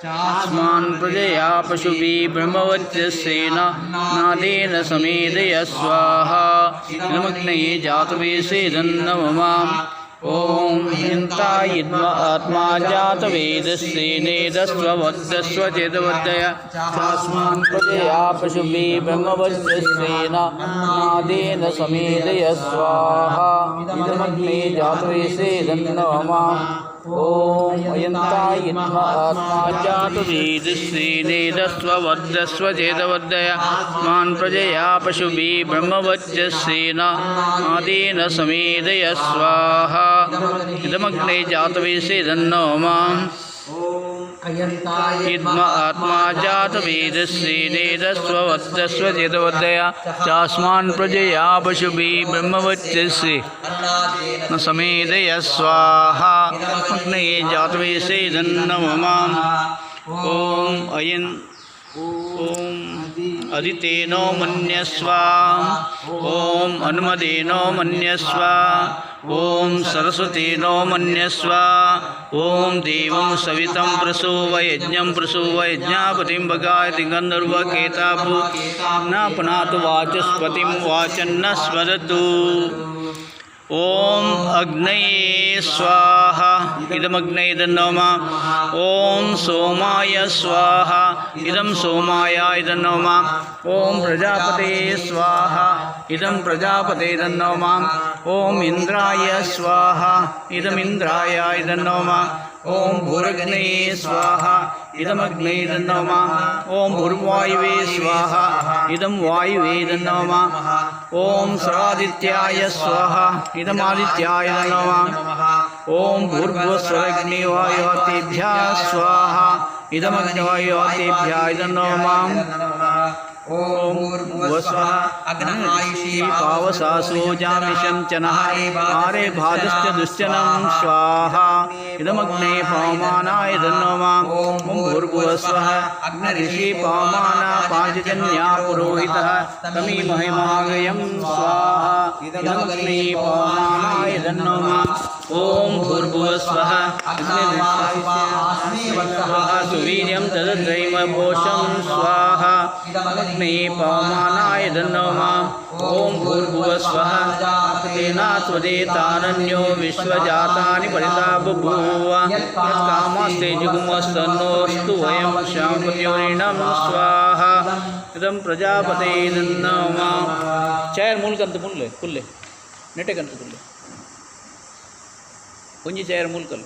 चास्मान् प्रजया पशुभिः ब्रह्मवत्यस्येन नादेन समेदय स्वाहा इदमग्नये जातवेसेदन्नवमाम् ओम हिंतायिद्म आत्मा जातवेदस्येनेदस्ववद्दस्व चेतवद्दय चास्मान् प्रजया पशुभिः ब्रह्मवत्यस्येन नादेन समेदय स्वाहा इदमग्नये जातवेसेदन्नवमाम् ओम अयंतायिद्म आत्मा जातवेदस्येनेदस्ववद्दस्व चेतवद्दय चास्मान् प्रजया पशुभिः ब्रह्मवत्यस्येन नादेन समेदय स्वाहा इदमग्ने जातवेसेदन्नवमाम् इद्म आत्मा जातवेदस्येनेदस्ववद्दस्व चेतवद्दय चास्मान् प्रजया पशुभिः ब्रह्मवत्यस्येन समेदय स्वाहा इदमग्ने जातवेसेदन्नवमाम् ओम अयन् ओम अदितेनो मन्यस्व ओम अनुमदेनो मन्यस्व ओम सरस्वतेनो मन्यस्व ओम देवं सवितं प्रसूव यज्ञं प्रसूव यज्ञापतिं भगायति गन्धर्वकेतापु न पुनातु वाचस्पतिं वाचन्न स्मरतु ओम अग्नये स्वाहा इदमग्नये इदन्नवमाम् ओम सोमाय स्वाहा इदं सोमाय इदन्नवमाम् ओम प्रजापते स्वाहा इदं प्रजापते इदन्नवमाम् ओम इंद्राय स्वाहा इदम् इंद्राय इदन्नवमाम् ओम भूरग्नये स्वाहा इदमग्नये इदन्नवमाम् ओम भूर्वायुवे स्वाहा इदं वायुवे इदन्नवमाम् ओम सरादित्याय स्वाहा इदमादित्याय इदन्नवमाम् ओम भूर्भुवस्वरग्निवायुतेभ्यः स्वाहा इदमग्निवायुतेभ्यः इदन्नवमाम् ओम भूर्भुवस्वः अग्निमायुषी पावसासो जामिषं च नः आरे भादश्च दुश्चनं स्वाहा इदमग्ने पवमानाय इदन्नवमाम् ओम भूर्भुवस्वः अग्निऋषि पवमाना पाञ्चजन्या पुरोहितः तमीमहे महागयं स्वाहा इदमग्ने पवमानाय इदन्नवमाम् ओम भूर्भुवस्वः अग्निऋषि सुवीर्यं तदत्रैमपोषं स्वाहा इदमग्ने पवमानाय इदन्नवमाम् ओम भूर्भुवस्वः तेनात्वदेतानन्यो विश्वजातानि परिता बभूव यत्कामास्ते जुगुमस्तन्नोऽस्तु वयं शाम्पत्योरिणं स्वाहा इदं प्रजापते इदन्नवमाम् चैर मूल कंत मुल्ले कुल्ले नेटे कंत कुल्ले कुंजी चैर मूल कल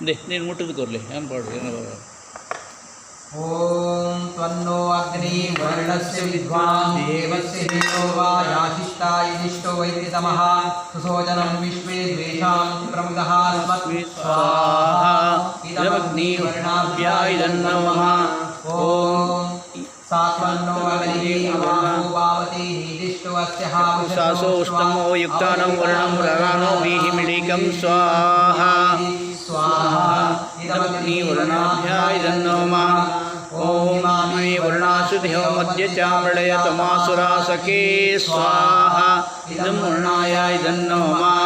दे ನೀನು ಮುಟ್ಟಿದ್ದು ಕೊರಲಿ ಏನು ಪಾಡ್ರಿ ಏನು ओम त्वन्नो अग्नि वर्णस्य विद्वान् देवस्य हेतो वा याशिष्टाय निष्ठो वैदितमः सुसोजनं विश्वे द्वेषां प्रमुदः स्वाहा इदमग्नि वर्णाभ्याय इदन्नवमः ओम सात्वन्नो अग्नि अवाहो भावति निष्ठो अस्य सासो उष्णमो युक्तानं वर्णं रगानो वीहिमिडिकं स्वाहा स्वाहा इदमग्नि वर्णाभ्याय इदन्नवमः ओम इमामे वर्णासुधियो मध्य चामृडय तमासुरा सखे स्वाहा इदं वर्णाय इदन्नवमः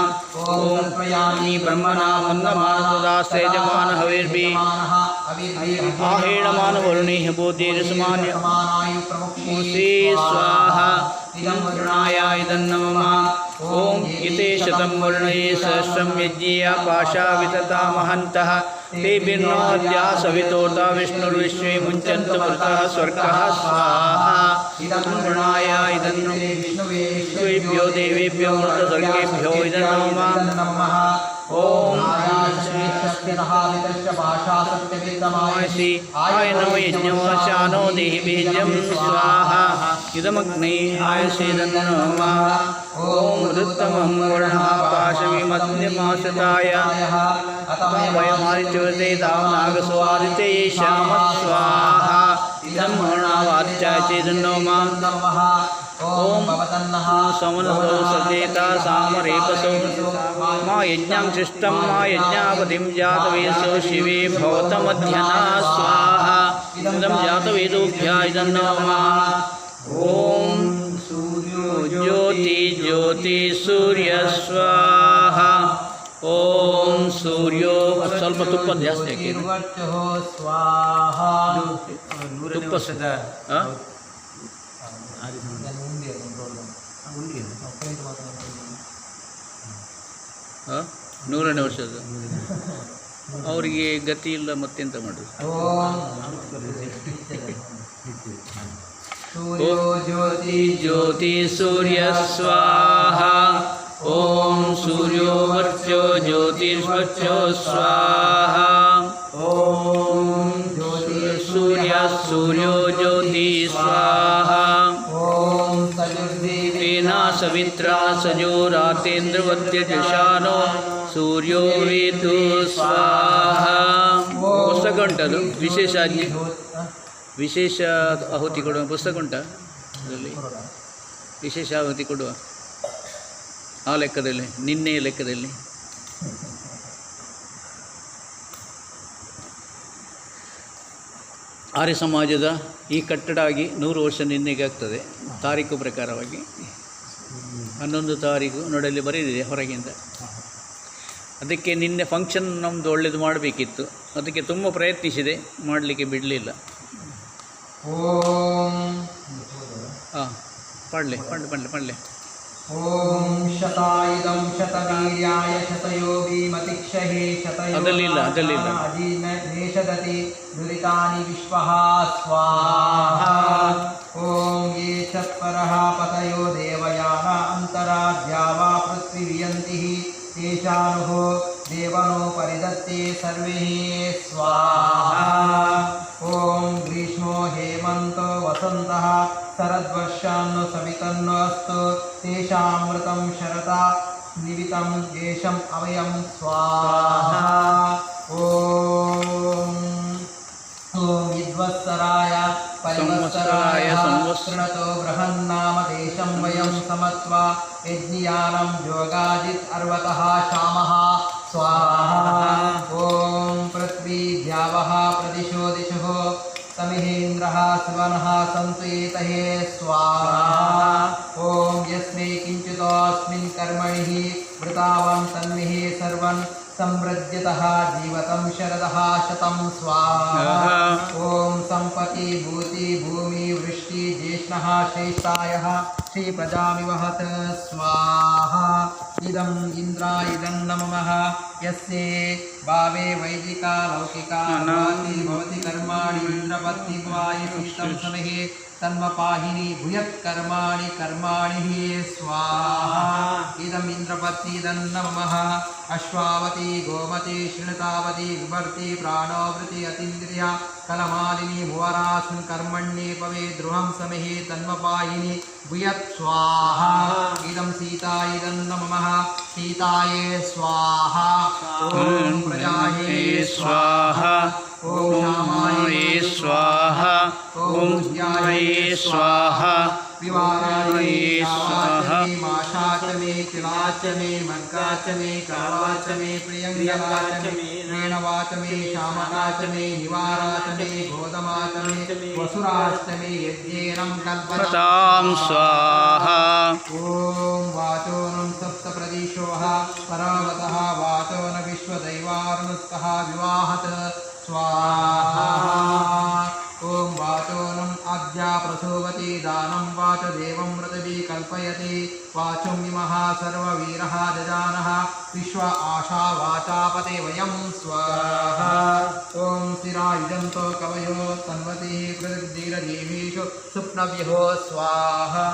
ओम प्रयामि ब्रह्मणा मन्दमानदास्ते जमान हविर्भिः आहेणमान वरुणिः बोधिर्समान्य मुसि स्वाहा इदं वर्णाय इदन्नवमः ओम इते शतं वर्णये सहस्रं यज्ञिया पाशा वितता महन्तः ते बिर्नोद्या सवितोता विष्णुर्विश्वे मुञ्चन्तु मृतः स्वर्गः स्वाहा इदं वर्णाय इदन्नवेभ्यो देवेभ्यो मृतसर्गेभ्यो इदन्नवमः ओम आयनो यज्ञोशानो देहि बीजं स्वाहा इदमग्ने आयसेदन्नवमः ओम रुत्तमं वर्णः पाशविमध्यमासताय वयमादित्यवते तावनागस्वादिते श्याम स्वाहा इदं वर्णावाच्याय चेदन्नो मां नमः ओम भवतन्नः समनसो सचेता सामरेपसो मा यज्ञं शिष्टं मा यज्ञापतिं जातवेदसो शिवे भवतमध्यना स्वाहा इदं जातवेदोभ्यः इदं नमः ओम ज्योति ज्योति सूर्य स्वाहा ओम सूर्यो ಸ್ವಲ್ಪ ತುಪ್ಪ ಜಾಸ್ತಿ ಹಾಕಿ स्वाहा ತುಪ್ಪ ನೂರನೇ ವರ್ಷದ ಅವರಿಗೆ ಗತಿ ಇಲ್ಲ ಮತ್ತೆಂತ ಮಾಡೋದು ज्योति ज्योति सूर्य स्वाहा ओम सूर्यो वर्च्यो ज्योतिर्वर्च्यो स्वाहा ओम सूर्य सूर्यो ज्योति स्वाहा ओम सजुर्देवेना सवित्रा सजो रातेन्द्रवत्यजशानो सूर्यो वेदो स्वाहा ಪುಸ್ತಕ ಉಂಟದು ವಿಶೇಷ ಆಜ್ಞೆ ವಿಶೇಷ ಆಹುತಿ ಕೊಡುವ ಪುಸ್ತಕ ಉಂಟಾ ಅದರಲ್ಲಿ ವಿಶೇಷ ಆಹುತಿ ಕೊಡುವ ಆ ಲೆಕ್ಕದಲ್ಲಿ ನಿನ್ನೆಯ ಲೆಕ್ಕದಲ್ಲಿ ಆರ್ಯ ಸಮಾಜದ ಈ ಕಟ್ಟಡ ಆಗಿ 100 ವರ್ಷ ನಿನ್ನೆಗೆ ಆಗ್ತದೆ ತಾರೀಕು ಪ್ರಕಾರವಾಗಿ 11 ತಾರೀಕು ನೋಡಲ್ಲಿ ಬರೆದಿದೆ ಹೊರಗಿಂದ ಅದಕ್ಕೆ ನಿನ್ನೆ ಫಂಕ್ಷನ್ ನಮ್ಮದು ಒಳ್ಳೆಯದು ಮಾಡಬೇಕಿತ್ತು ಅದಕ್ಕೆ ತುಂಬ ಪ್ರಯತ್ನಿಸಿದೆ ಮಾಡಲಿಕ್ಕೆ ಬಿಡಲಿಲ್ಲ ಓಂ ಹಾಂ ಪಡ್ಲೆ ಓಂ ಶತಾಯುಧಂ ಶತವೀರ್ಯಾಯ ಶತಯೋಗಿ ಮತಿಕ್ಷಹೇ ಅದಲ್ಲಿಲ್ಲ ಅಧೀನೇಶದತಿ ದುರಿತಾನಿ ವಿಶ್ವಃ ಸ್ವಾಹಾ ಓಂ ಯೇ ಚತ್ಪರಃ ಪತಯೋ ದೇವಯಾನ ಅಂತರಾದ್ಯಾ ವಾ ಪೃಥ್ವಿಯಂತಿಃ ತೇಷಾನುಃ ದೇವನೋ ಪರಿದತ್ತೆ ಸರ್ವೇ ಸ್ವಾಹಾ ಓಂ ಗ್ರೀಷ್ಮೋ ಹೇಮಂತೋ ವಸಂತಃ ಶರದ್ವರ್ಷಾನ್ನೋ ಸವಿತನ್ನೋ ಅಸ್ತು ತೇಷಾಮೃತಂ ಶರತಾ ನಿವಿತಂ ಯೇಷಂ ಅವಯಂ ಸ್ವಾಹಾ ಓಂ ಓಂ ವಿದ್ವತ್ಸರಾಯ ಪರಿವತ್ಸರಾಯ ಸಂವತ್ಸರतो ಬೃಹನ್ನಾಮ ದೇಶಂ ವಯಂ ಸಮತ್ವಾ ಯಜ್ಞಿಯಾನಂ ಯೋಗಾಜಿತ್ ಅರ್ವತಃ ಶಾಮಃ ಸ್ವಾಹಾ ಓಂ ಪೃಥ್ವೀ ದ್ಯಾವಃ ಪ್ರದಿಶೋ ದಿಶಃ समिहेन्द्रः शिवनः सन्तु एतहे स्वाहा ओम यस्मै किञ्चिदस्मिन् कर्मणि वृतावं तन्मिः सर्वं संवृज्यतः जीवतं शरदः शतं स्वाहा ओम संपत्ति भूति भूमि वृष्टि ज्येष्ठः श्रेष्ठायः श्री प्रजामिवहत स्वाहा इदं इन्द्रायदं नमः यस्ये भावे वैदिका लौकिका नाति भवति कर्माणि इन्द्रपत्निवायु सुष्टं सनहे तन्मपाहिनी भूयत्कर्माणि कर्माणि स्वाहा इदम् इन्द्रपत्नीदं नमः अश्वावती गोमती श्रृणतावती विभर्ति प्राणोवृति अतीन्द्रिया कलमालिनी भुवरास्मिन् कर्मण्ये पवे द्रुहं समेहे तन्मपाहिनी भूयत् स्वाहा इदं सीतायदं नमः सीताये स्वाहा ॐ प्रजाये स्वाहा ॐ श्यामाये स्वाहा ॐ ज्ञाये स्वाहा विवाराये स्वाहा माशा च मे तिला च मे मग्गा च मे कावा च मे प्रियङ्गला च मे रेणवा च मे श्यामका च मे निवारा च मे गोदमा च मे वसुराश्च मे यज्ञेनं कल्पतां स्वाहा ॐ वाचोनं सप्तप्रदिशोः परावतः वाचो न विश्वदैवारुणस्तः विवाहत स्वाहा ओम वाचोनम आद्या प्रसोवती दानं वाच देवं मृतवी कल्पयति वाचुं विमः सर्ववीरः दजानः विश्व आशा वाचापते वयं स्वाहा ओम स्थिरायुजन्तो कवयो तन्वतिः पृथग्धीरजीवीषु सुप्नव्यो स्वाहा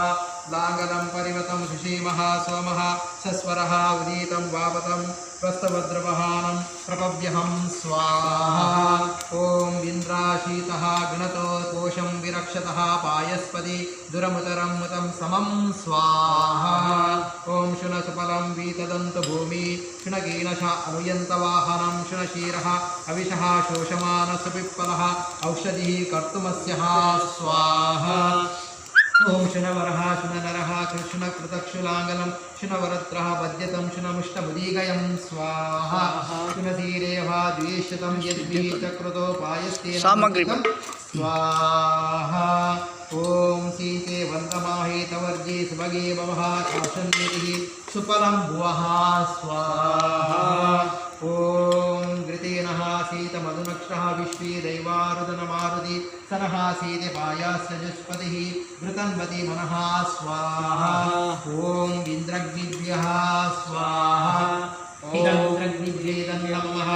लाङ्गलं परिवतं सुषीमः सोमः सस्वरः उदीतं वापतं प्रस्तभद्रवहानं प्रपव्यहं स्वाहा ओम इन्द्राशीतः गणतो कोशं विरक्षतः पायस्पति दुरमुतरं मुतं समं स्वाहा ॐ शुनसफलं वीतदन्तभूमि शुनकीनश अनुयन्तवाहनं शुनशीरः अविशः शोषमानसपिप्पलः औषधिः कर्तुमस्यः स्वाहा ॐ शुनवरः शुननरः कृष्णकृतक्षुलाङ्गलं शुनवरत्रः पद्यतं शुनमुष्टमुदीगयं स्वाहा शुनधीरेव द्विशतं यद्वीचकृतोपायस्तेन सामग्री स्वाहा ॐ सीते वन्दमाहेतवर्जे सुभगे भवः आशन्नितिः सुफलं भुवः स्वाहा ॐ घृतेनः सीतमधुनक्षः विश्वे दैवारुदनमारुति सनः सीते पायासजस्पतिः घृतन्वति मनः स्वाहा ॐ इन्द्रग्निभ्यः स्वाहा इदमिन्द्रग्निभ्येदं नमः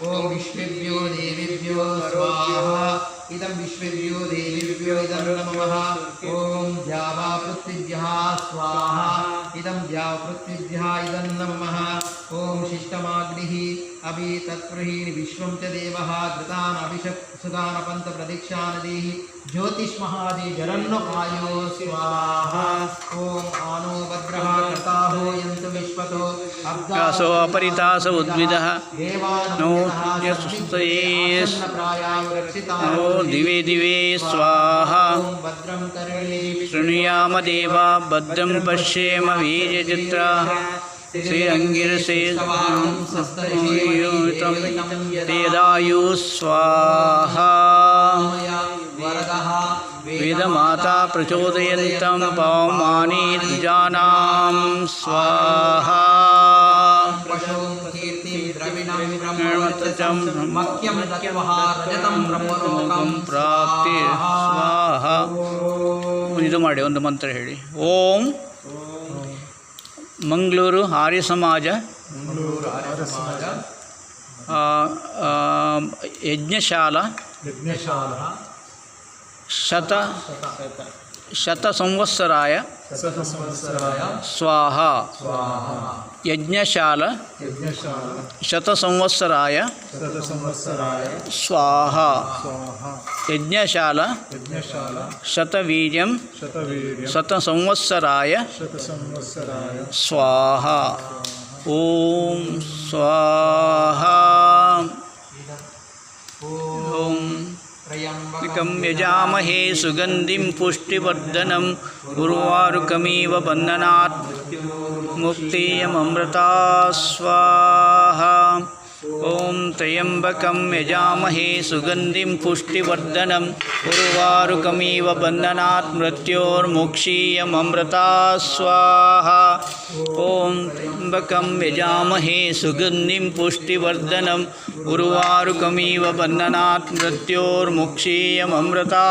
ॐ विश्वेभ्यो देवेभ्यो स्वाहा इदं विश्वेभ्यो देवेभ्यो इदं नमः ॐ द्यावा पृथ्वीभ्यः स्वाहा इदं द्यावपृथ्वीभ्यः इदं नमः ॐ शिष्टमाग्निः अभि तत्प्रहेण विश्वं च देवः घृतान् अभिषक्सुदानपन्तप्रदीक्षानदीः ज्योतिष्महादि जरन्नपायो स्वाहा ॐ आनो भद्रः कर्ताहो यन्तु विश्वतो व्यासो अपरितास उद्भिदः नो नो दिवे दिवे स्वाहा शृणुयाम देवा भद्रं पश्येम वीर्यचित्राः श्रीरङ्गिरसे तेदायु स्वाहा वेदमाता प्रचोदयन्तं पवमानि द्विजानां स्वाहा ಪ್ರಾಪ್ತಿ ಸ್ವಾಹ. ಇದು ಮಾಡಿ ಒಂದು ಮಂತ್ರ ಹೇಳಿ. ಓಂ ಮಂಗಳೂರು ಆರ್ಯ ಸಮಾಜ ಯಜ್ಞಶಾಲಾ ಶತ ಸಂವತ್ಸರಾಯ ಸ್ವಾಹ. ಯಜ್ಞಶಾಲ ಶತ ಸಂವತ್ಸರಾಯ ಸ್ವಾಹ. ಯಜ್ಞಶಾಲ ಶತವೀರ್ಯಂ ಶತ ಸಂವತ್ಸರಾಯ ಸ್ವಾಹ. ಓಂ ಸ್ವಾಹ. ಓಂ त्र्यम्बकं यजामहे सुगन्धिं पुष्टिवर्धनं उर्वारुकमिव बन्धनात् मुक्तियममृता स्वाहा. ॐ त्र्यम्बकं यजामहे सुगन्धिं पुष्टिवर्धनं उर्वारुकमिव बन्धनात् मृत्योर्मुक्षीयममृता स्वाहा. ॐ त्र्यम्बकं यजामहे सुगन्धिं पुष्टिवर्धनं उर्वारुकमिव बन्धनात् मृत्योर्मुक्षीयममृता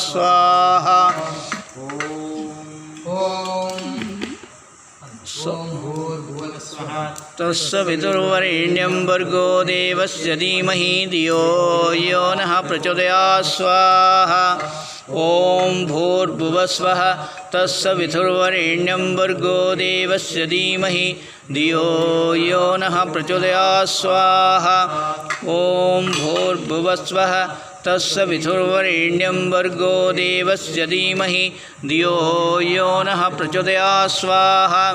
स्वाहा. तस्य विदुर्वरेण्यं भर्गो देवस्य धीमहि धियो यो नः प्रचोदयात् स्वाहा. ॐ भूर्भुवस्वः तस्य विदुर्वरेण्यं भर्गो देवस्य धीमहि धियो यो नः प्रचोदयात् स्वाहा. ॐ भूर्भुवस्वः तस्य विदुर्वरेण्यं भर्गो देवस्य धीमहि धियो यो नः प्रचोदयात् स्वाहा.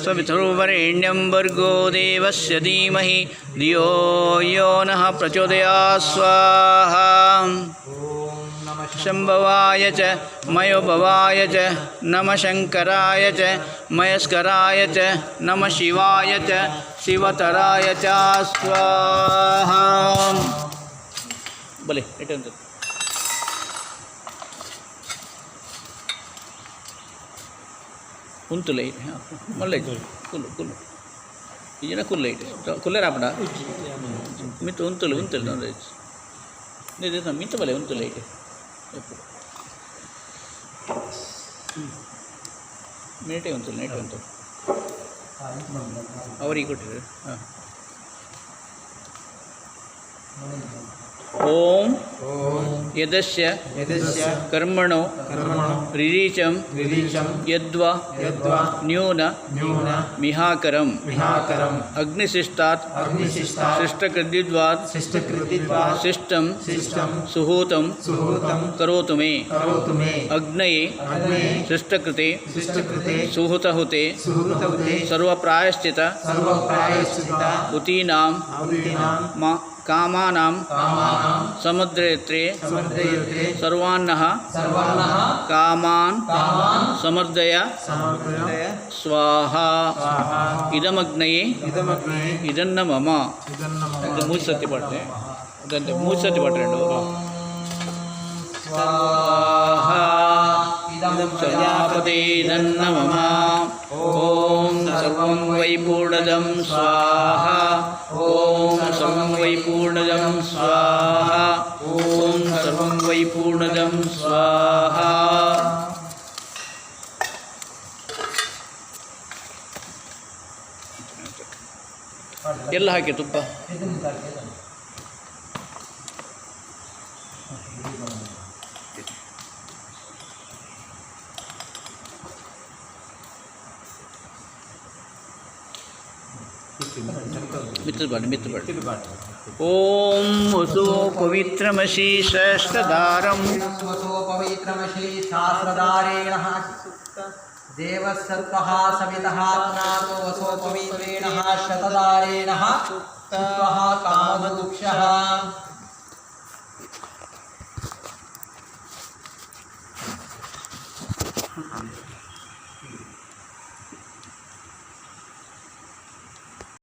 सवितुर्वरेण्यं भर्गो देवस्य धीमहि धियो यो नः प्रचोदयात् स्वाहा. शम्भवाय च मयोभवाय च नमः शङ्कराय च मयस्कराय च नमः शिवाय च शिवतराय च स्वाहा. बोले untuk leit, mulai kul, ini nak kul leit, kul apa dah? Minta untuk nolai, ni dia tak minta boleh untuk leit, minta untuk, awal ikut, Om ಓಂ ಯದಸ್ಯ ಯದಸ್ಯ ಕರ್ಮಣೋ ಕರ್ಮಣೋ ರಿರೀಚಂ ರಿರೀಚಂ ಯದ್ವಾ ಯದ್ವಾ ನ್ಯೂನ ನ್ಯೂನ ಮಿಹಾಕರಂ ವಿಹಾಕರಂ ಅಗ್ನಿಶಿಷ್ಟಾತ್ ಅಗ್ನಿಶಿಷ್ಟಾತ್ ಶಿಷ್ಟಕೃದ್ವಿದ್ವಾತ್ ಶಿಷ್ಟಕೃತಿತ್ವಾತ್ ಶಿಷ್ಟಂ ಶಿಷ್ಟಂ ಸುಹೂತಂ ಸುಹೂತಂ ಕರೋತು ಮೇ ಕರೋತು ಮೇ ಅಗ್ನಯೇ ಅಗ್ನೇ ಶಿಷ್ಟಕೃತೆ ಶಿಷ್ಟಕೃತೆ ಸುಹುತಹುತೆ ಸುಹೃತೌತೆ ಸರ್ವಪ್ರಾಯಶ್ಚಿತ ಸರ್ವಪ್ರಾಯಶ್ಚಿತ ಉತೀನಾಂ ಔದಿನಾಂ ಕಾಮಾನಾಂ ಕಾಮಾನಾಂ ಸಮುದ್ರಯತ್ರೆ ಸಮರ್ದಯತೆ ಸರ್ವಾನ್ನಃ ಸರ್ವಾನ್ನಃ ಕಾಮಾನ್ ಕಾಮಾನ್ ಸಮರ್ದಯ ಸಮರ್ದಯ ಸ್ವಾಹಾ ಸ್ವಾಹಾ ಇದಮಗ್ನಯೇ ಇದಮಗ್ನೇ ಇದನ್ನ ಮಮ ಇದನ್ನ ಇದು ಮೂರು ಸತಿ ಪಾಟ್ರೆ ಅದಂತೆ ಮೂರು ಸತಿ ಪಾಟ್ರೆ ಸ್ವಾಹಾ ಪ್ರಜಾಪತಿ ಇದನ್ನ ಮಮ ಓಂ ಸರ್ವಂ ವೈ ಪೂರ್ಣದಂ ಸ್ವಾಹಾ ಓಂ ಸರ್ವಂ ವೈ ಪೂರ್ಣದಂ ಸ್ವಾಹಾ ಓಂ ಸರ್ವಂ ವೈ ಪೂರ್ಣದಂ ಸ್ವಾಹಾ ಎಲ್ಲ ಹಾಕಿ ತುಪ್ಪ ಮಿತ್ರ ಓಂ ವಸು ಪವಿತ್ರಮಶಿ ಶ್ರೇಷ್ಠದಾರಂ ವಸೋ ಪವಿತ್ರಮಶಿ ಶಾಸ್ತ್ರಧಾರೇಣ ದೇವಸತ್ವಃ ಸವಿತಃ ಜ್ಞಾತೋ ವಸೋ ಪವಿತ್ರೇಣ ಶತಧಾರೇಣ ಸುತ್ವಃ ಕಾಮದುಕ್ಷಃ